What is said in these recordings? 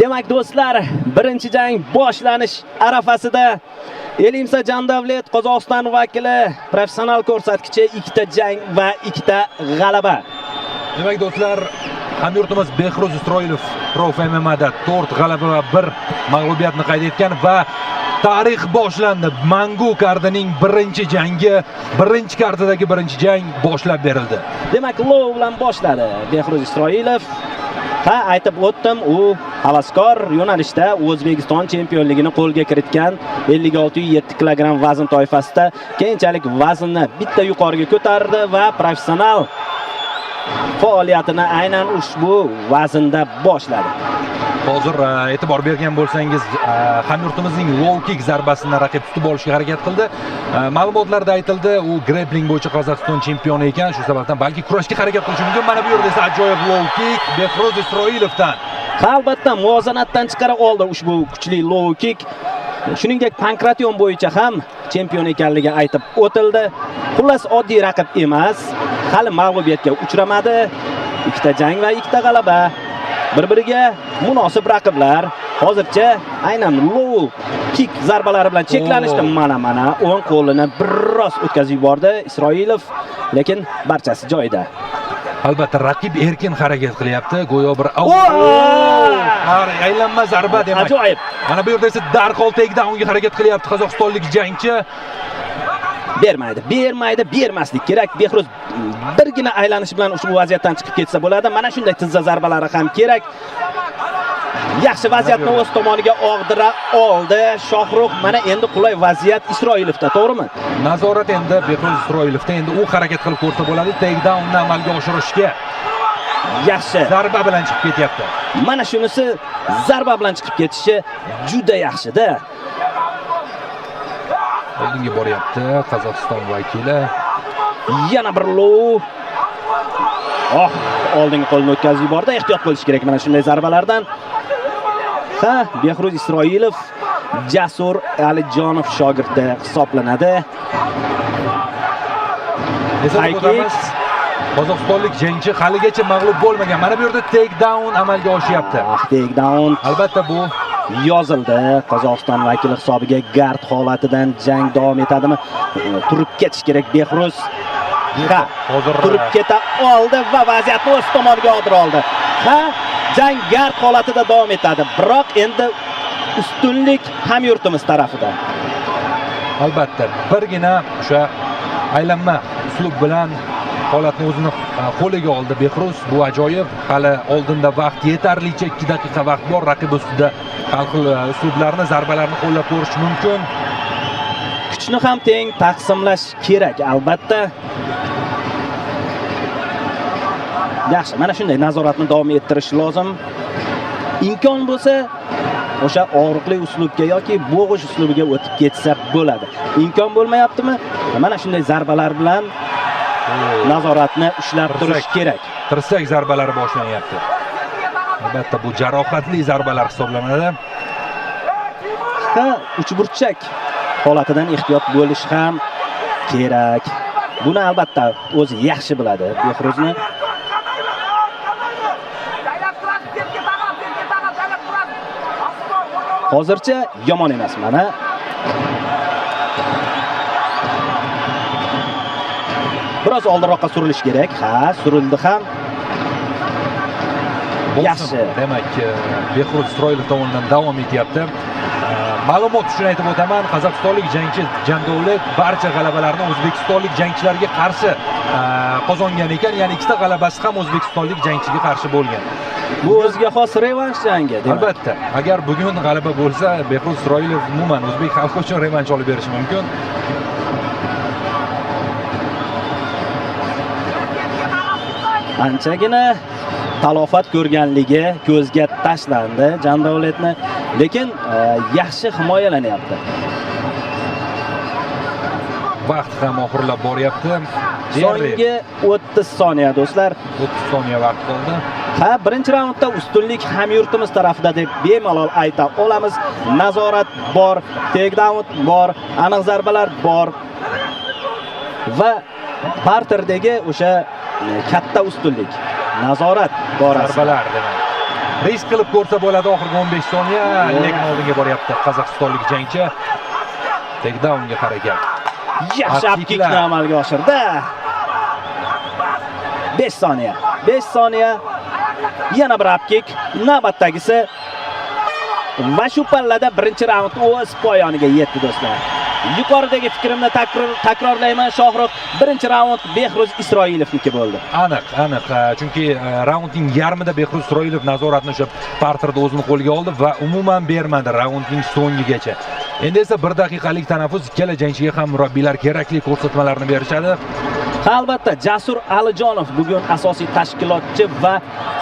Demak do'stlar, birinchi jang boshlanish arafasida Elimsa Jandavlet Qozog'iston vakili professional ko'rsatkichi 2 ta jang va 2 ta g'alaba. Demak do'stlar, hamyurtimiz Behruz Isroilov Prof MMA'da 4 g'alaba va 1 mag'lubiyatni qayd etgan va tarix boshlandi. Mangu kardining birinchi jangi, birinchi kardidagi birinchi jang boshlab berildi. Demak, low bilan boshladi Behruz Isroilov. Ha, aytib o'tdim, u havaskor yo'nalishda O'zbekiston chempionligini qo'lga kiritgan 56-7 kg vazn toifasida keyinchalik vaznni bitta yuqoriga ko'tardi va professional faoliyatini aynan ushbu vaznda boshladi. Hozir e'tibor bergan bo'lsangiz, hamyurtimizning low kick zarbasini raqib tutib olishga harakat qildi. Ma'lumotlarda aytildi, u grappling bo'yicha Qozog'iston chempioni ekan, shu sababdan balki kurashga harakat qilishi mumkin. Mana bu yerda esa ajoyib low kick Behruz Isroilovdan. Albatta muvozanatdan chiqara oldi ushbu kuchli low kick. Shuningdek, Pankration bo'yicha ham chempion ekanligi aytib o'tildi. Xullas, oddiy raqib emas, hali mag'lubiyatga uchramadi. 2 ta jang va 2 ta g'alaba. Bir-biriga munosib raqiblar. Hozircha aynan low kick zarbalari bilan cheklanishdi. Mana o'ng qo'lini biroz o'tkazib yubordi Isroilov, lekin barchasi joyida. Albatta raqib erkin harakat qilyapti, go'yo bir aylanma zarba demak. Ajoyib. Mana bu yerda esa darhol takedownga harakat qilyapti qozog'istonlik jangchi. Bermaslik kerak. Behruz birgina aylanish bilan ushbu vaziyatdan chiqib ketsa bo'ladi. Mana shunday tizza zarbalari ham kerak. Yaxshi vaziyatni o'z tomoniga og'dira oldi Shohruh. Mana endi qulay vaziyat Isroilovda, to'g'rimi? Nazorat endi Behruz Isroilovda, endi u harakat qilib ko'rsa bo'ladi takedownni amalga oshirishga. Yaxshi zarba bilan chiqib ketyapti. Mana shunisi zarba bilan chiqib ketishi juda yaxshi-da. Oldinga boryapti Qozog'iston vakili. Yana bir low. Oldinga qo'lni o'tkazib yubordi. Ehtiyot bo'lish kerak mana shunday zarbalardan. Ha, Behruz Isroilov Jasur Alijonov shogirdi hisoblanadi. Qozog'istonlik jangchi haligacha mag'lub bo'lmagan. Mana bu yerda takedown amalga oshyapti. Takedown. Albatta bu yozildi. Qozog'iston vakili hisobiga gard holatidan jang davom etadimi? Turib ketish kerak Behruz. Hozir turib keta oldi va vaziyatni o'z tomoniga og'dira oldi. Jang gard holatida davom etadi. Biroq endi ustunlik hamyurtimiz tarafida. Albatta, birgina o'sha aylanma uslub bilan holatni o'zini qo'liga oldi Behruz. Bu ajoyib. Hali oldinda vaqt yetarlicha, 2 daqiqa vaqt bor. Raqib ustida har xil uslublarni, zarbalarni qo'llab ko'rish mumkin. Kuchni ham teng taqsimlash kerak, albatta. Yaxshi, mana shunday nazoratni davom ettirish lozim. Imkon bo'lsa, o'sha og'riqli uslubga yoki bo'g'ish uslubiga o'tib ketsa bo'ladi. Imkon bo'lmayaptimi? Mana shunday zarbalar bilan nazoratni ushlab turish kerak. Tirsak zarbalari boshlanyapti. Albatta bu jarohatli zarbalar hisoblanadi. Uchburchak holatidan ehtiyot bo'lish ham kerak. Buni albatta o'zi yaxshi biladi Behruzni. Hozircha yomon emas mana. Biroz oldinroqqa surilish kerak. Surildi ham. Yaxshi. Demak, Behruz Isroilov tomonidan davom etyapti. Ma'lumot uchun aytib o'taman, qozog'istonlik jangchi Jandavlet barcha g'alabalarni o'zbekistonlik jangchilarga qarshi qozongan ekan, ya'ni 2 ta g'alabasi ham o'zbekistonlik jangchiga qarshi bo'lgan. Bu o'ziga xos revansh jangi, demak. Albatta, agar bugun g'alaba bo'lsa, Behruz Isroilov umuman o'zbek xalqi uchun revansh olib berishi mumkin. Anchagina talofat ko'rganligi ko'zga tashlandi Jandavletni, lekin yaxshi himoyalanyapti. Vaqt ham oxirlab boryapti. So'nggi 30 soniya do'stlar. 30 soniya vaqt qoldi. Birinchi raundda ustunlik hamyurtimiz tarafida deb bemalol ayta olamiz. Nazorat bor, takedown bor, aniq zarbalar bor va parterdagi o'sha katta ustunlik, nazorat borasida. Zarbalar demak. risk qilib ko'rsa bo'ladi oxirgi 15 soniya, lekin oldinga boryapti qozog'istonlik jangchi. Takedownga harakat. Yaxshi apkikni amalga oshirdi. 5 soniya. 5 soniya. Yana bir apkik. Navbatdagisi. Va shu pallada birinchi raund o'z poyoniga yetdi do'stlar. Yuqoridagi fikrimni takrorlayman, Shohruh. Birinchi raund Behruz Isroilovniki bo'ldi. Aniq. Chunki raundning yarmida Behruz Isroilov nazoratni o'sha parterda o'zini qo'lga oldi va umuman bermadi raundning so'ngigacha. Endi esa 1 daqiqalik tanaffus, ikkala jangchiga ham murabbiylar kerakli ko'rsatmalarni berishadi. Albatta, Jasur Alijonov bugun asosiy tashkilotchi va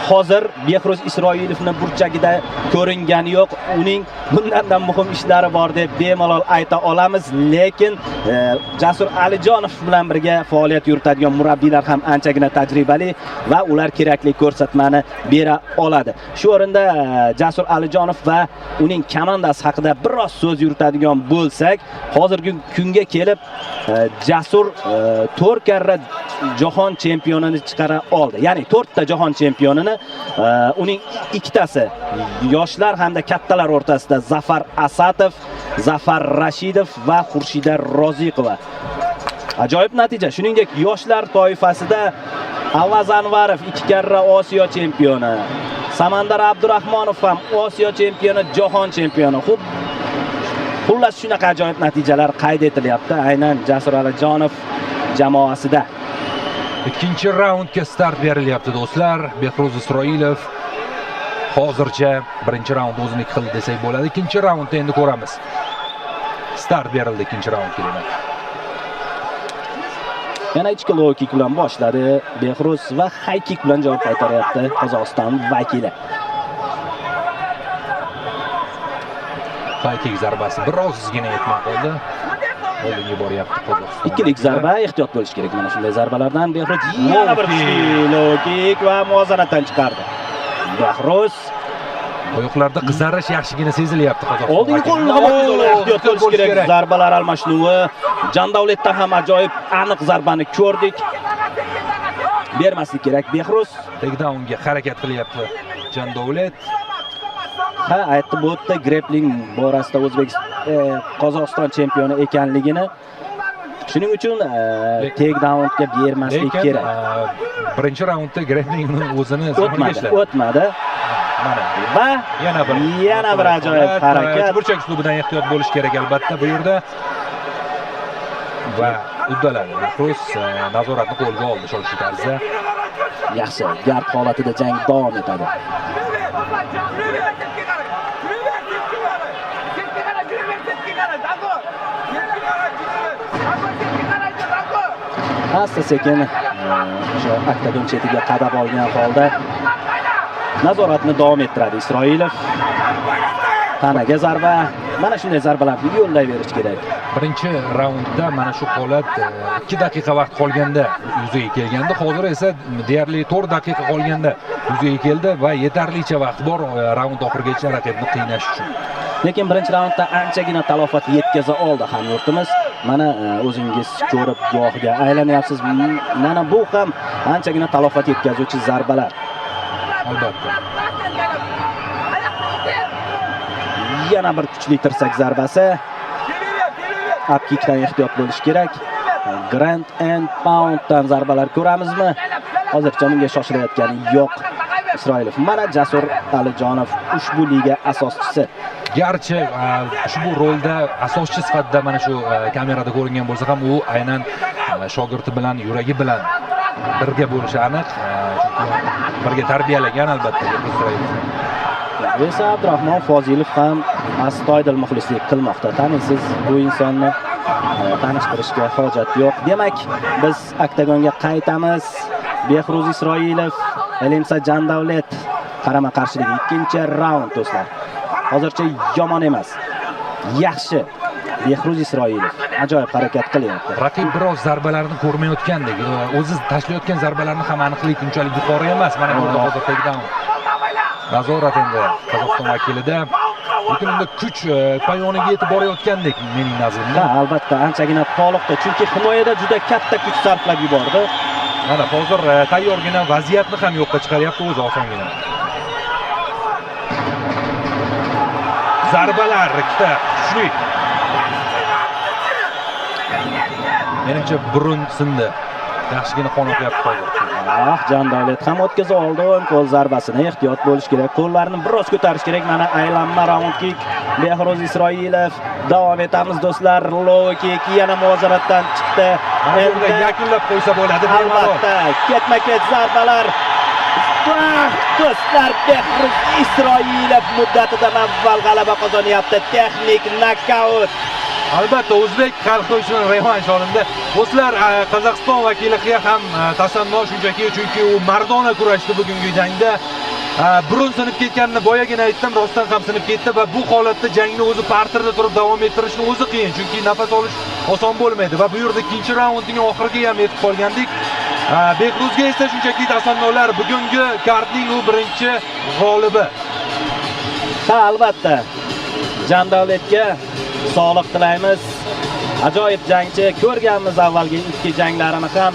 hozir Behruz Isroilovni burchagida ko'ringani yo'q. Uning bundan muhim ishlari bor deb bemalol ayta olamiz, lekin Jasur Alijonov bilan birga faoliyat yuritadigan murabbiylar ham anchagina tajribali va ular kerakli ko'rsatmani bera oladi. Shu o'rinda Jasur Alijonov va uning komandasi haqida biroz so'z yuritadigan bo'lsak, hozirgi kunga kelib Jasur 4 karra jahon chempionini chiqara oldi. Ya'ni 4 ta jahon chempionini, uning ikkitasi yoshlar hamda kattalar o'rtasida Zafar Asatov, Zafar Rashidov va Xurshida Roziqova. Ajoyib natija. Shuningdek, yoshlar toifasida Avaz Anvarov 2 karra Osiyo chempioni, Samandar Abdurahmonov ham Osiyo chempioni, jahon chempioni. Xullas shunaqa ajoyib natijalar qayd etilyapti aynan Jasur Alijonov jamoasida. Ikkinchi raundga start berilyapti do'stlar. Behruz Isroilov hozircha birinchi raund o'ziniki qildi desak bo'ladi. Ikkinchi raundda endi ko'ramiz. Start berildi ikkinchi raundga demak. Yana ichki low kick bilan boshladi Behruz va high kick bilan javob qaytaryapti Qozog'iston vakili. High kick zarbasi biroz ozgina yetmay qoldi. Oldinga boryapti Qozog'iston. Ikkilik zarba, ehtiyot bo'lish kerak mana shunday zarbalardan. Behruz yana bir kuchli low kick va muvozanatdan chiqardi. Behruz oyoqlarda qizarish yaxshigina sezilyapti Qozog'iston. oldingi qo'lni ehtiyot bo'lish kerak. Zarbalar almashinuvi. Jandavletdan ham ajoyib aniq zarbani ko'rdik. Bermaslik kerak Behruz. Takedownga harakat qilyapti Jandavlet. Ha, aytdi bu yerda grappling borasida Qozog'iston chempioni ekanligini. Shuning uchun takedownga bermaslik kerak. Birinchi raundda grapplingni o'zini o'tmadi. Mana va yana bir ajoyib harakat. Burchak uslubidan ehtiyot bo'lish kerak albatta bu yerda. Va uddaladi. Behruz nazoratni qo'lga oldi shu tarzda. Yaxshi, gard holatida jang davom etadi. Asta-sekin o'sha oktagon chetiga qadab olgan holda nazoratni davom ettiradi Isroilov. Tanaga zarba. Mana shunday zarbalarni yo'llay berish kerak. Birinchi raundda mana shu holat 2 daqiqa vaqt qolganda yuzaga kelgandi. Hozir esa deyarli 4 daqiqa qolganda yuzaga keldi va yetarlicha vaqt bor raund oxirigacha raqibni qiynash uchun. Lekin birinchi raundda anchagina talofat yetkaza oldi hamyurtimiz. Mana o'zingiz ko'rib guvohiga aylanyapsiz. Mana bu ham anchagina talofat yetkazuvchi zarbalar. Albatta. Yana bir kuchli tirsak zarbasi. Upkickdan ehtiyot bo'lish kerak. Grand and Pounddan zarbalar ko'ramizmi? Hozircha bunga shoshilayotgani yo'q Isroilov. Mana Jasur Alijonov ushbu liga asoschisi. Garchi ushbu rolda asoschi sifatida mana shu kamerada ko'ringan bo'lsa ham u aynan shogirdi bilan, yuragi bilan birga bo'lishi aniq. Chunki birga tarbiyalagan albatta Isroilov. Esa Abdurahmon Fozilov ham astoydil muxlislik qilmoqda. Taniysiz, bu insonni tanishtirishga hojat yo'q. Demak, biz oktagonga qaytamiz. Behruz Isroilov, Elimsa Jandavlet qarama-qarshiligi ikkinchi raund do'stlar. Hozircha yomon emas. Yaxshi. Behruz Isroilov ajoyib harakat qilyapti. Raqib biroz zarbalarni ko'rmayotgandek, o'zi tashlayotgan zarbalarni ham aniqlik unchalik yuqori emas. Mana bu hozir takedown. Nazorat endi Qozog'iston vakilida. Lekin unda kuch payoniga yetib borayotgandek mening nazrimda. Ha, albatta anchagina toliqdi, chunki himoyada juda katta kuch sarflab yubordi. Mana hozir tayyorgina vaziyatni ham yo'qqa chiqaryapti o'zi osongina. zarbalar ikkita kuchli. Menimcha burun sindi. Yaxshigina qon oqyapti hozir. Jon Davlet ham o'tkaza oldi qo'l zarbasini. Ehtiyot bo'lish kerak. Qo'llarni biroz ko'tarish kerak. Mana aylanma round kick. Behruz Isroilov. Davom etamiz do'stlar. Low kick yana muvozanatdan chiqdi. Endi yakunlab qo'ysa bo'ladi. Albatta, ketma-ket zarbalar. Do'stlar, Behruz Isroilov muddatidan avval g'alaba qozonyapti. Texnik nokaut. Albatta o'zbek xalqi uchun revansh olindi. Do'stlar, Qozog'iston vakiliga ham tasanno shunchaki, chunki u mardona kurashdi bugungi jangda. Burun sinib ketganini boyagina aytdim, rostdan ham sinib ketdi va bu holatda jangni o'zi parterda turib davom ettirishni o'zi qiyin, chunki nafas olish oson bo'lmaydi va bu yerda ikkinchi raundning oxiriga ham yetib qolgandik. Behruzga esa shunchaki tasannolar, bugungi kartning u birinchi g'olibi. Ha, albatta. Jon Davletga sog'liq tilaymiz. Ajoyib jangchi, ko'rganmiz avvalgi ikki janglarini ham.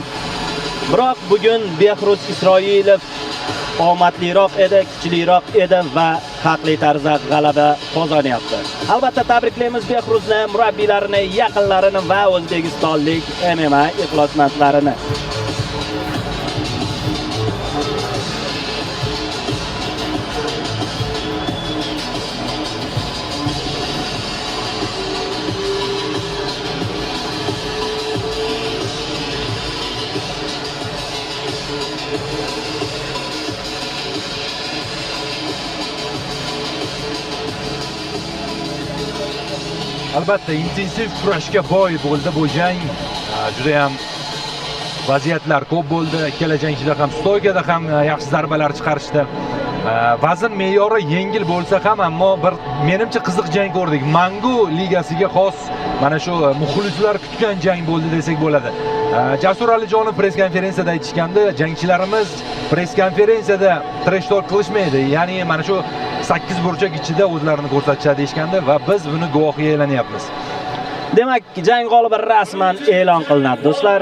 Biroq bugun Behruz Isroilov omadliroq edi, kuchliroq edi va haqli tarzda g'alaba qozonyapti. Albatta tabriklaymiz Behruzni, murabbiylarini, yaqinlarini va o'zbekistonlik MMA ixlosmandlarini. Albatta intensiv kurashga boy bo'ldi bu jang. Juda ham vaziyatlar ko'p bo'ldi. Ikkala jangchida ham stoykada ham yaxshi zarbalar chiqarishdi. Vazn me'yori yengil bo'lsa ham, ammo bir menimcha qiziq jang ko'rdik. Mangu ligasiga xos mana shu muxlislar kutgan jang bo'ldi desak bo'ladi. Jasur Alijonov press konferensiyada aytishgandi, jangchilarimiz press konferensiyada trash talk qilishmaydi. Ya'ni mana shu 8 burchak ichida o'zlarini ko'rsatishadi deyshgandi va biz buni guvohiga aylanyapmiz. Demak, jang g'olibi rasman e'lon qilinadi, do'stlar.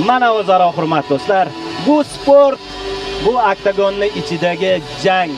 Mana o'zaro hurmat do'stlar. Bu sport, bu oktagonni ichidagi jang.